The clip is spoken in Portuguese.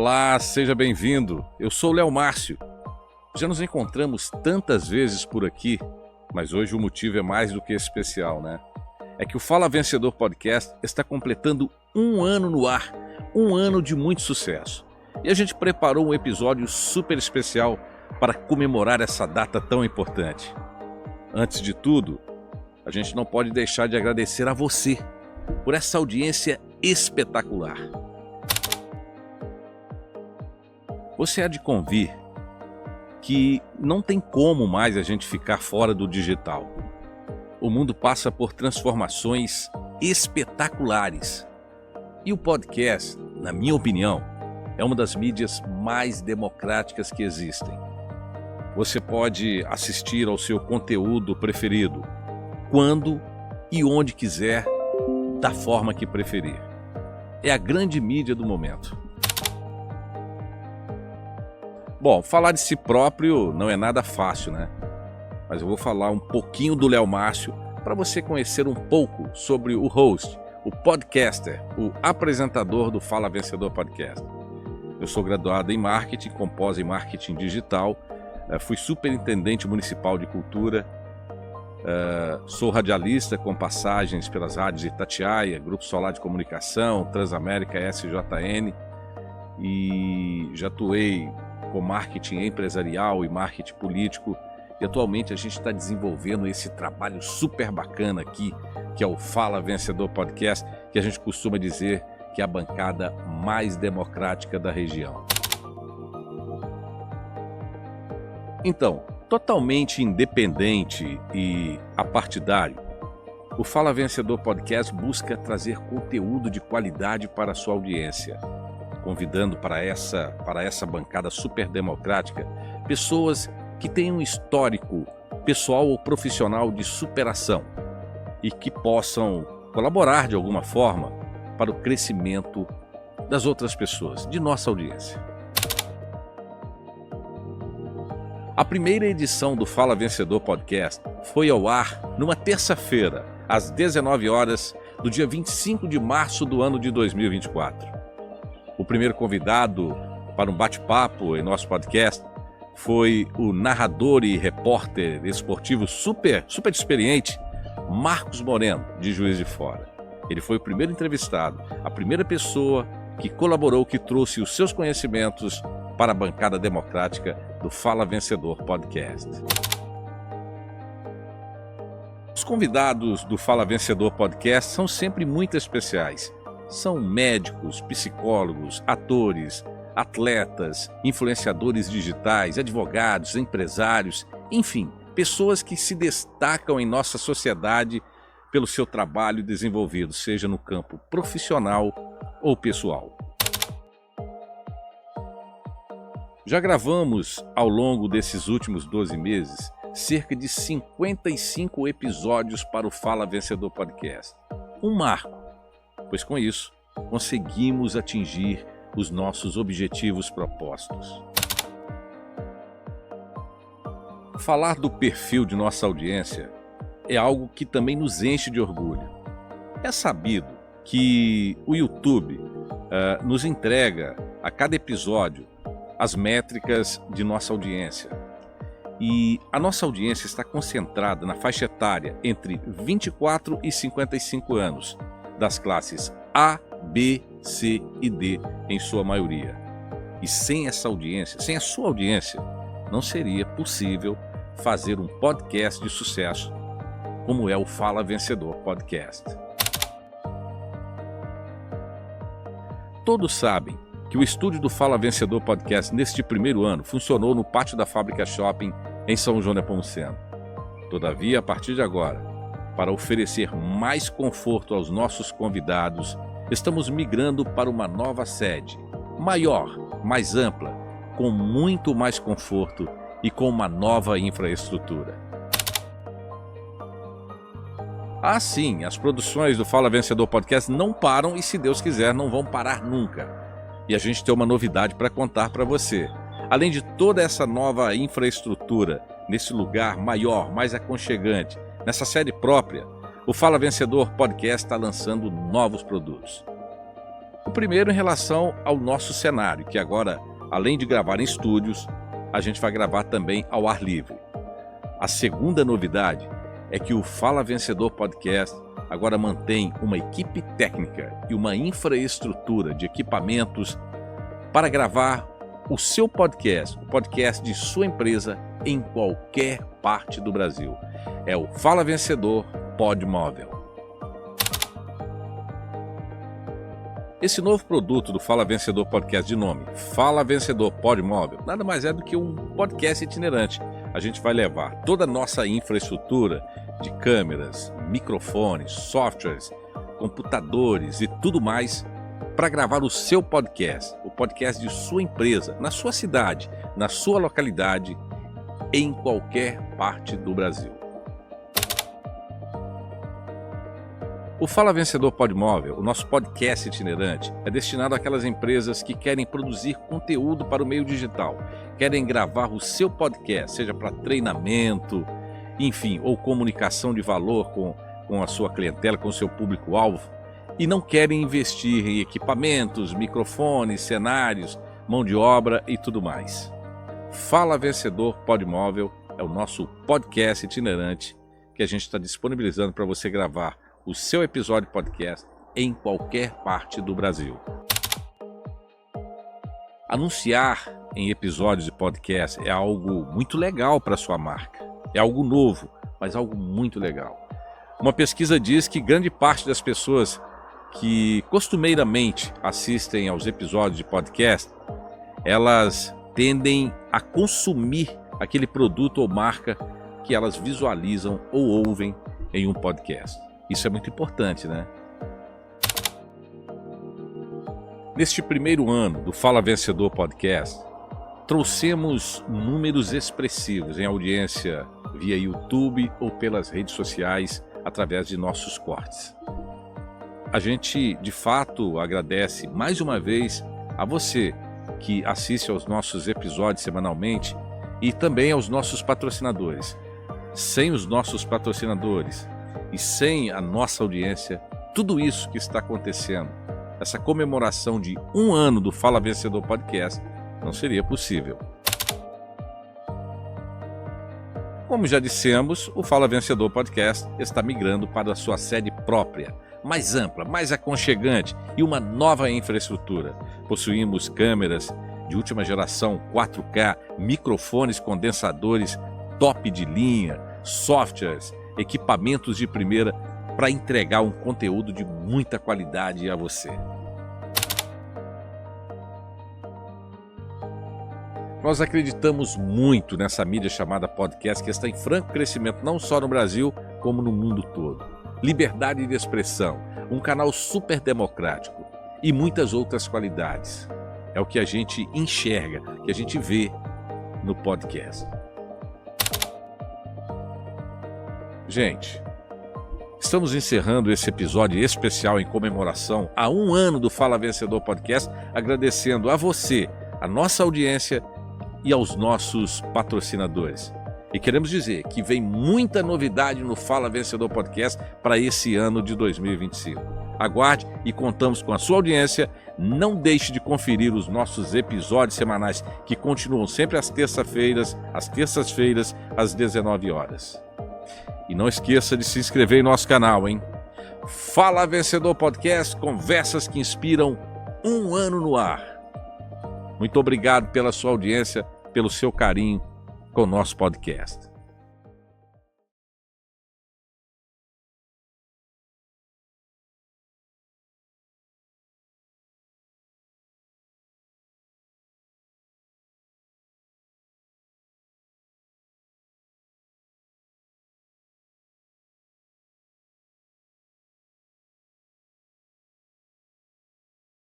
Olá, seja bem-vindo. Eu sou o Léo Márcio. Já nos encontramos tantas vezes por aqui, mas hoje o motivo é mais do que especial, né? É que o Fala Vencedor Podcast está completando um ano no ar, um ano de muito sucesso. E a gente preparou um episódio super especial para comemorar essa data tão importante. Antes de tudo, a gente não pode deixar de agradecer a você por essa audiência espetacular. Você há de convir que não tem como mais a gente ficar fora do digital. O mundo passa por transformações espetaculares. E o podcast, na minha opinião, é uma das mídias mais democráticas que existem. Você pode assistir ao seu conteúdo preferido, quando e onde quiser, da forma que preferir. É a grande mídia do momento. Bom, falar de si próprio não é nada fácil, né? Mas eu vou falar um pouquinho do Léo Márcio para você conhecer um pouco sobre o host, o podcaster, o apresentador do Fala Vencedor Podcast. Eu sou graduado em marketing, com pós em marketing digital, fui superintendente municipal de cultura, sou radialista com passagens pelas rádios Itatiaia, Grupo Solar de Comunicação, Transamérica, SJN, e já atuei com marketing empresarial e marketing político, e atualmente a gente está desenvolvendo esse trabalho super bacana aqui, que é o Fala Vencedor Podcast, que a gente costuma dizer que é a bancada mais democrática da região. Então, totalmente independente e apartidário, o Fala Vencedor Podcast busca trazer conteúdo de qualidade para a sua audiência, convidando para essa bancada super democrática pessoas que têm um histórico pessoal ou profissional de superação e que possam colaborar de alguma forma para o crescimento das outras pessoas, de nossa audiência. A primeira edição do Fala Vencedor Podcast foi ao ar numa terça-feira, às 19 horas, do dia 25 de março do ano de 2024. O primeiro convidado para um bate-papo em nosso podcast foi o narrador e repórter esportivo super experiente, Marcos Moreno, de Juiz de Fora. Ele foi o primeiro entrevistado, a primeira pessoa que colaborou, que trouxe os seus conhecimentos para a bancada democrática do Fala Vencedor Podcast. Os convidados do Fala Vencedor Podcast são sempre muito especiais. São médicos, psicólogos, atores, atletas, influenciadores digitais, advogados, empresários, enfim, pessoas que se destacam em nossa sociedade pelo seu trabalho desenvolvido, seja no campo profissional ou pessoal. Já gravamos, ao longo desses últimos 12 meses, cerca de 55 episódios para o Fala Vencedor Podcast. Um marco, pois com isso conseguimos atingir os nossos objetivos propostos. Falar do perfil de nossa audiência é algo que também nos enche de orgulho. É sabido que o YouTube nos entrega a cada episódio as métricas de nossa audiência. E a nossa audiência está concentrada na faixa etária entre 24 e 55 anos, das classes A, B, C e D, em sua maioria. E sem essa audiência, sem a sua audiência, não seria possível fazer um podcast de sucesso, como é o Fala Vencedor Podcast. Todos sabem que o estúdio do Fala Vencedor Podcast neste primeiro ano funcionou no pátio da Fábrica Shopping em São João Nepomuceno. Todavia, a partir de agora, para oferecer mais conforto aos nossos convidados, estamos migrando para uma nova sede, maior, mais ampla, com muito mais conforto e com uma nova infraestrutura. Sim, as produções do Fala Vencedor Podcast não param e, se Deus quiser, não vão parar nunca. E a gente tem uma novidade para contar para você. Além de toda essa nova infraestrutura, nesse lugar maior, mais aconchegante, nessa sede própria, o Fala Vencedor Podcast está lançando novos produtos. O primeiro em relação ao nosso cenário, que agora, além de gravar em estúdios, a gente vai gravar também ao ar livre. A segunda novidade é que o Fala Vencedor Podcast agora mantém uma equipe técnica e uma infraestrutura de equipamentos para gravar o seu podcast, o podcast de sua empresa em qualquer parte do Brasil. É o Fala Vencedor Podmóvel. Esse novo produto do Fala Vencedor Podcast de nome Fala Vencedor Podmóvel nada mais é do que um podcast itinerante. A gente vai levar toda a nossa infraestrutura de câmeras, microfones, softwares, computadores e tudo mais para gravar o seu podcast, o podcast de sua empresa, na sua cidade, na sua localidade, em qualquer parte do Brasil. O Fala Vencedor Podmóvel, o nosso podcast itinerante, é destinado àquelas empresas que querem produzir conteúdo para o meio digital, querem gravar o seu podcast, seja para treinamento, enfim, ou comunicação de valor com a sua clientela, com o seu público-alvo, e não querem investir em equipamentos, microfones, cenários, mão de obra e tudo mais. Fala Vencedor Podmóvel é o nosso podcast itinerante que a gente está disponibilizando para você gravar o seu episódio podcast em qualquer parte do Brasil. Anunciar em episódios de podcast é algo muito legal para a sua marca. É algo novo, mas algo muito legal. Uma pesquisa diz que grande parte das pessoas que costumeiramente assistem aos episódios de podcast, elas tendem a consumir aquele produto ou marca que elas visualizam ou ouvem em um podcast. Isso é muito importante, né? Neste primeiro ano do Fala Vencedor Podcast, trouxemos números expressivos em audiência via YouTube ou pelas redes sociais através de nossos cortes. A gente, de fato, agradece mais uma vez a você que assiste aos nossos episódios semanalmente e também aos nossos patrocinadores. Sem os nossos patrocinadores e sem a nossa audiência, tudo isso que está acontecendo, essa comemoração de 1 ano do Fala Vencedor Podcast, não seria possível. Como já dissemos, o Fala Vencedor Podcast está migrando para a sua sede própria, mais ampla, mais aconchegante e uma nova infraestrutura. Possuímos câmeras de última geração 4K, microfones condensadores top de linha, softwares, equipamentos de primeira para entregar um conteúdo de muita qualidade a você. Nós acreditamos muito nessa mídia chamada podcast, que está em franco crescimento não só no Brasil, como no mundo todo. Liberdade de expressão, um canal super democrático e muitas outras qualidades. É o que a gente enxerga, que a gente vê no podcast. Gente, estamos encerrando esse episódio especial em comemoração a 1 ano do Fala Vencedor Podcast, agradecendo a você, a nossa audiência e aos nossos patrocinadores. E queremos dizer que vem muita novidade no Fala Vencedor Podcast para esse ano de 2025. Aguarde e contamos com a sua audiência. Não deixe de conferir os nossos episódios semanais que continuam sempre às terças-feiras, às 19 horas. E não esqueça de se inscrever em nosso canal, hein? Fala Vencedor Podcast, conversas que inspiram 1 ano no ar. Muito obrigado pela sua audiência, pelo seu carinho com o nosso podcast.